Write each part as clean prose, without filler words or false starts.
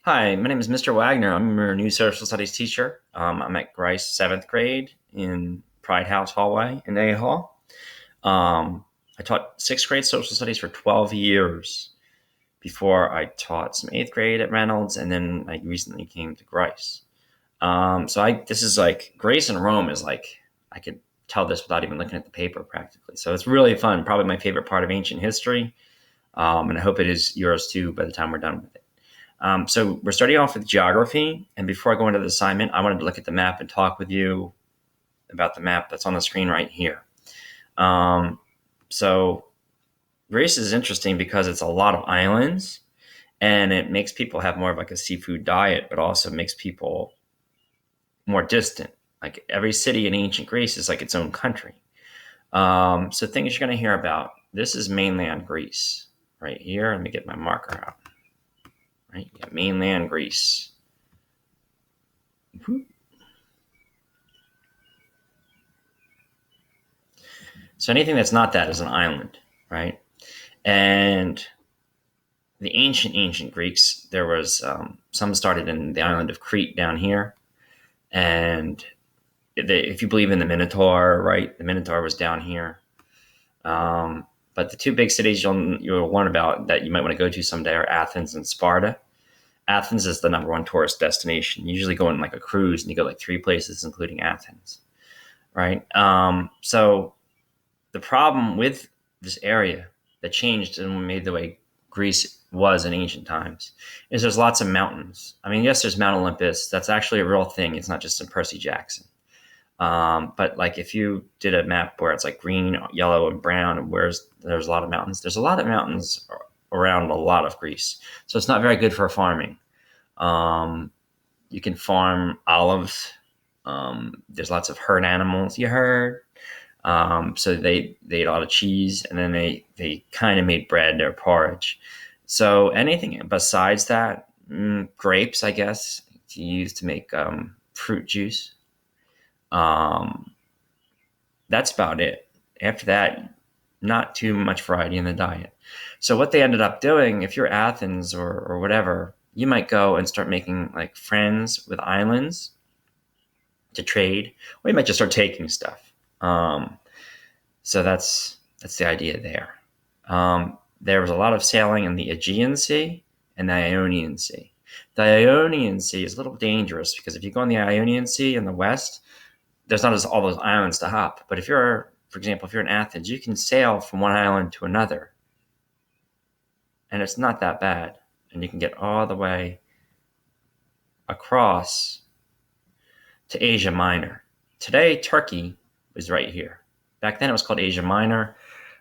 Hi, my name is Mr. Wagner. I'm your new social studies teacher. I'm at Grice 7th grade in Pride House Hallway in A Hall. I taught 6th grade social studies for 12 years before I taught some 8th grade at Reynolds, and then I recently came to Grice. This is like Grace in Rome is like, I could tell this without even looking at the paper practically. So it's really fun, probably my favorite part of ancient history. And I hope it is yours too by the time we're done with it. So we're starting off with geography. And before I go into the assignment, I wanted to look at the map and talk with you about the map that's on the screen right here. Um, so Greece is interesting because it's a lot of islands and it makes people have more of like a seafood diet, but also makes people more distant. Like every city in ancient Greece is like its own country. So things you're going to hear about. This is mainland Greece right here. Let me get my marker out. Right, yeah, mainland Greece. So anything that's not that is an island, right? And the ancient Greeks, there was some started in the island of Crete down here, and if you believe in the Minotaur, right, the Minotaur was down here. But the two big cities you'll learn about that you might want to go to someday are Athens and Sparta. Athens is the number one tourist destination. You usually go on like a cruise and you go like 3 places, including Athens, right? So the problem with this area that changed and made the way Greece was in ancient times is there's lots of mountains. I mean, yes, there's Mount Olympus. That's actually a real thing. It's not just in Percy Jackson. But like if you did a map where it's like green, yellow, and brown, and where's there's a lot of mountains, there's a lot of mountains around a lot of Greece. So it's not very good for farming. Um, you can farm olives. There's lots of herd animals. You heard. So they ate a lot of cheese, and then they kind of made bread or porridge. So anything besides that, grapes, I guess, to use to make fruit juice. Um, that's about it. After that, not too much variety in the diet. So what they ended up doing, if you're Athens or whatever, you might go and start making like friends with islands to trade, or you might just start taking stuff. So that's the idea there. There was a lot of sailing in the Aegean Sea and the Ionian Sea. The Ionian Sea is a little dangerous because if you go in the Ionian Sea in the west, there's not all those islands to hop. But if you're, for example, if you're in Athens, you can sail from one island to another, and it's not that bad, and you can get all the way across to Asia Minor. Today, Turkey is right here. Back then, it was called Asia Minor,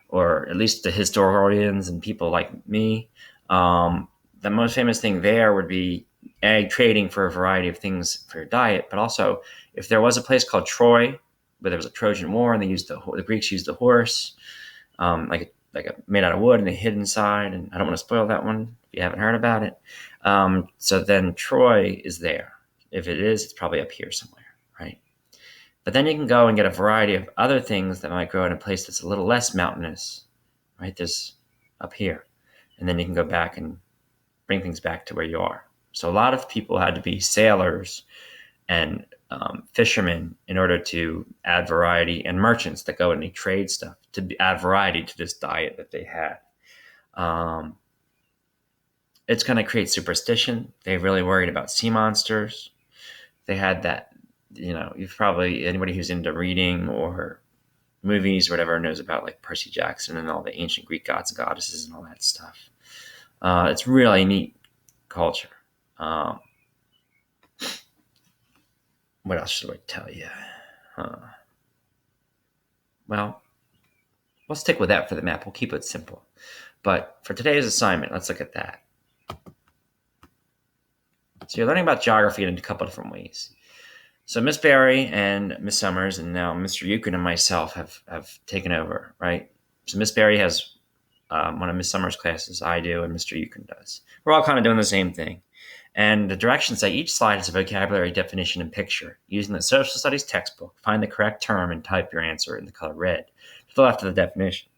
or at least the historians and people like me. The most famous thing there would be egg trading for a variety of things for your diet, but also if there was a place called Troy where there was a Trojan War and the Greeks used the horse, made out of wood, and they hid inside. And I don't want to spoil that one if you haven't heard about it. So then Troy is there. If it is, it's probably up here somewhere, right? But then you can go and get a variety of other things that might grow in a place that's a little less mountainous, right? There's up here. And then you can go back and bring things back to where you are. So a lot of people had to be sailors and fishermen in order to add variety, and merchants that go and trade stuff to add variety to this diet that they had. Um, it's going to create superstition. They're really worried about sea monsters. They had that, you've probably, anybody who's into reading or movies or whatever knows about like Percy Jackson and all the ancient Greek gods and goddesses and all that stuff. It's really neat culture. Um, what else should I tell you? Well, we'll stick with that for the map. We'll keep it simple. But for today's assignment, let's look at that. So you're learning about geography in a couple different ways. So Miss Barry and Miss Summers and now Mr. Yukon and myself have taken over, right? So Miss Barry has one of Miss Summers' classes, I do, and Mr. Yukon does. We're all kind of doing the same thing. And the directions say each slide is a vocabulary definition and picture. Using the social studies textbook, find the correct term and type your answer in the color red to the left of the definition.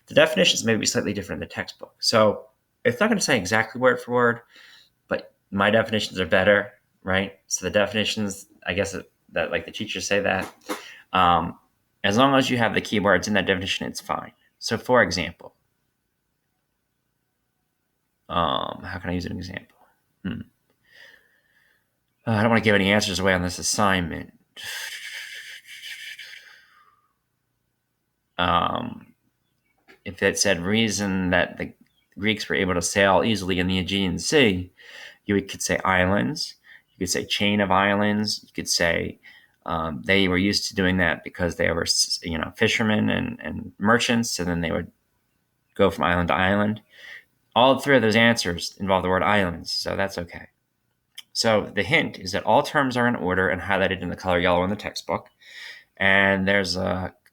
The definitions may be slightly different in the textbook. So it's not going to say exactly word for word, but My definitions are better, right? So the definitions, I guess that like the teachers say that. Um, as long as you have the keywords in that definition, it's fine. So, for example, how can I use an example? I don't want to give any answers away on this assignment. If it said reason that the Greeks were able to sail easily in the Aegean Sea, you could say islands. You could say chain of islands. You could say they were used to doing that because they were, fishermen and merchants, and then they would go from island to island. All three of those answers involve the word islands, so that's okay. So the hint is that all terms are in order and highlighted in the color yellow in the textbook. And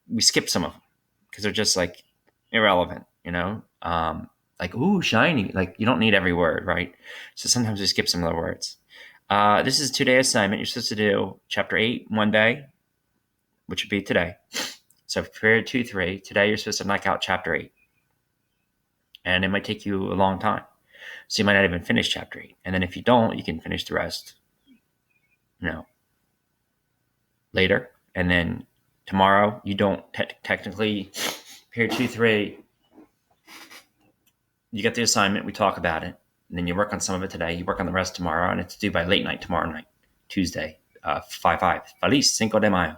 we skipped some of them because they're just like irrelevant, like, ooh, shiny. Like, you don't need every word, right? So sometimes we skip some of the words. This is a 2-day assignment. You're supposed to do chapter 8 one day, which would be today. So period 2-3. Today you're supposed to knock out chapter 8. And it might take you a long time. So you might not even finish chapter 8. And then if you don't, you can finish the rest, later. And then tomorrow, you don't technically, period 2-3, you get the assignment, we talk about it, and then you work on some of it today, you work on the rest tomorrow, and it's due by late night tomorrow night, Tuesday, 5/5, Feliz Cinco de Mayo.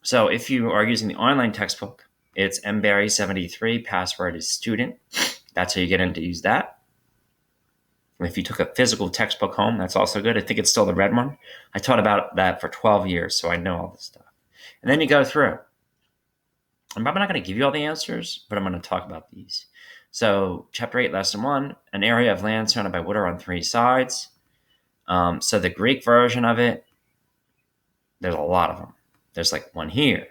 So if you are using the online textbook, it's mberry73, password is student. That's how you get in to use that. If you took a physical textbook home, that's also good. I think it's still the red one. I taught about that for 12 years, so I know all this stuff. And then you go through. I'm probably not going to give you all the answers, but I'm going to talk about these. So, chapter 8, lesson 1, an area of land surrounded by water on 3 sides. So the Greek version of it, there's a lot of them. There's like one here.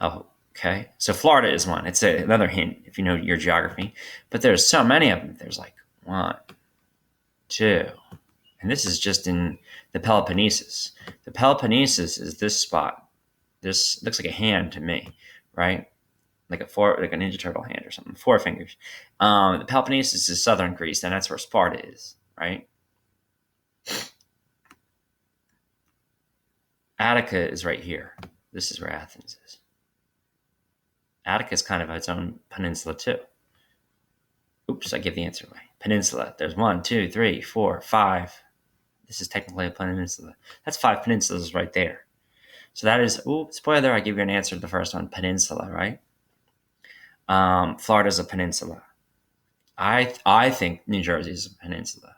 Oh, okay. So Florida is one. It's another hint if you know your geography. But there's so many of them. There's like 1, 2. And this is just in the Peloponnesus. The Peloponnesus is this spot. This looks like a hand to me, right? Like a Ninja Turtle hand or something. 4 fingers. The Peloponnesus is southern Greece, and that's where Sparta is, right? Attica is right here. This is where Athens is. Attica is kind of its own peninsula too. Oops, I gave the answer away. Peninsula. There's 1, 2, 3, 4, 5. This is technically a peninsula. That's 5 peninsulas right there. So that is, spoiler, I give you an answer to the first one, peninsula, right? Florida's a peninsula. I think New Jersey is a peninsula.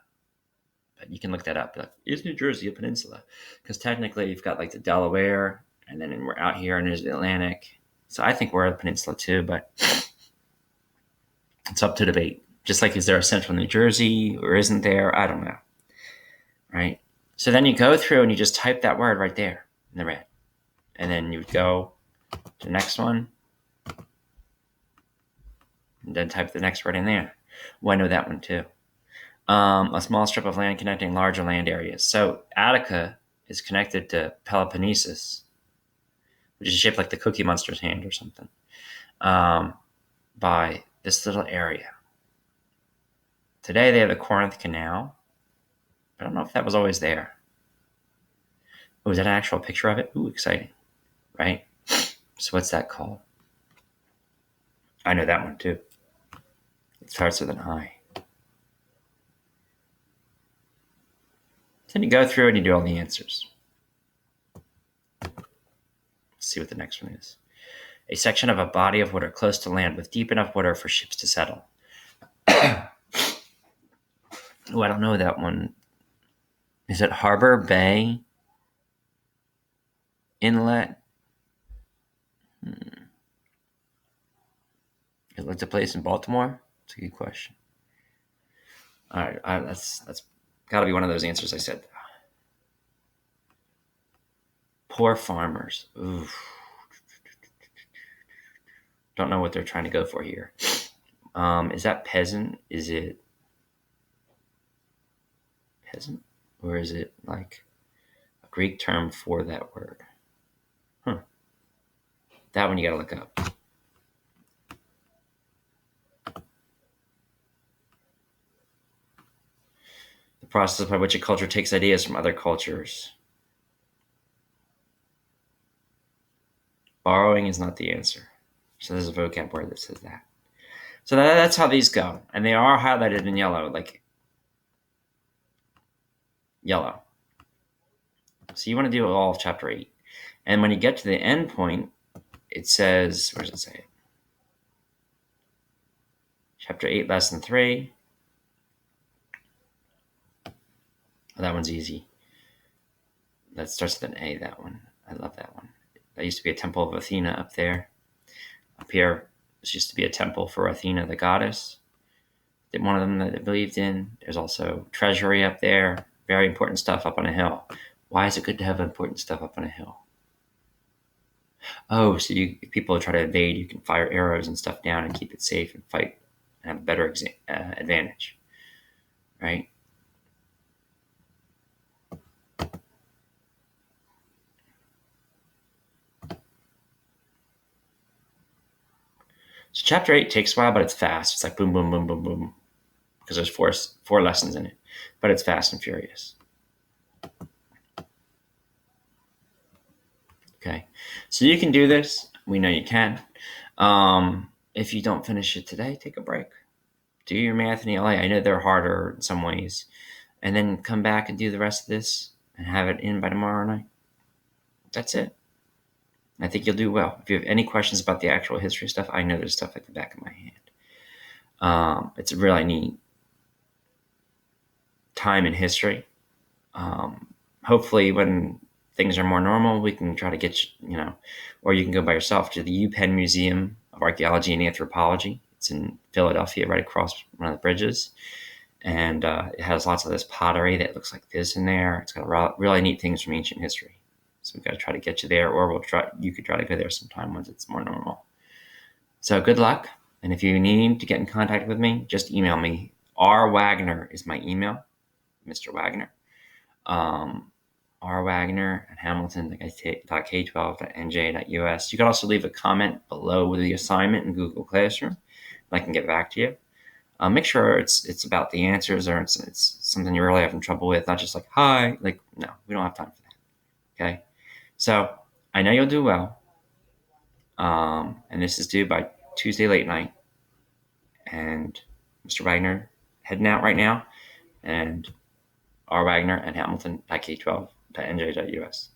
But you can look that up. Like, is New Jersey a peninsula? Because technically you've got like the Delaware, and then we're out here and there's the Atlantic. So I think we're a peninsula too, but it's up to debate. Just like, is there a central New Jersey or isn't there? I don't know. Right? So then you go through and you just type that word right there in the red. And then you would go to the next one. And then type the next word in there. Well, I know that one too. A small strip of land connecting larger land areas. So Attica is connected to Peloponnesus, which is shaped like the Cookie Monster's hand or something, by this little area. Today they have the Corinth Canal, but I don't know if that was always there. Oh, is that an actual picture of it? Ooh, exciting, right? So what's that called? I know that one too. It starts with an I. Then you go through and you do all the answers. Let's see what the next one is. A section of a body of water close to land with deep enough water for ships to settle. Oh, I don't know that one. Is it harbor, bay, inlet? Is it a place in Baltimore? That's a good question. All right, that's got to be one of those answers I said. Poor farmers. Oof. Don't know what they're trying to go for here. Is that peasant? Is it peasant? Or is it like a Greek term for that word? That one you gotta look up. process by which a culture takes ideas from other cultures. Borrowing is not the answer. So there's a vocab word that says that. So that's how these go. And they are highlighted in yellow, like yellow. So you want to do all of chapter 8. And when you get to the end point, it says, where does it say it? Chapter 8, lesson 3. Oh, that one's easy. That starts with an A, that one. I love that one. That used to be a temple of Athena up there. Up here, this used to be a temple for Athena, the goddess. One of them that I believed in. There's also treasury up there. Very important stuff up on a hill. Why is it good to have important stuff up on a hill? Oh, so if people try to invade, you can fire arrows and stuff down and keep it safe and fight and have a better advantage, right? So chapter 8 takes a while, but it's fast. It's like boom, boom, boom, boom, boom, because there's four lessons in it, but it's fast and furious. Okay, so you can do this. We know you can. If you don't finish it today, take a break. Do your math and ELA. I know they're harder in some ways. And then come back and do the rest of this and have it in by tomorrow night. That's it. I think you'll do well. If you have any questions about the actual history stuff, I know there's stuff like the back of my hand. It's a really neat time in history. Hopefully when things are more normal, we can try to get you, or you can go by yourself to the UPenn Museum of Archaeology and Anthropology. It's in Philadelphia, right across one of the bridges. And it has lots of this pottery that looks like this in there. It's got really neat things from ancient history. So we've got to try to get you there, or you could try to go there sometime once it's more normal. So good luck. And if you need to get in contact with me, just email me. R. Wagner is my email, Mr. Wagner. R. Wagner at hamilton.k12.nj.us. You can also leave a comment below the assignment in Google Classroom, and I can get back to you. Make sure it's about the answers, or it's something you're really having trouble with, not just like, hi. Like, no, we don't have time for that. Okay? So I know you'll do well. And this is due by Tuesday late night. And Mr. Wagner heading out right now. And R. Wagner at hamilton.k12.nj.us.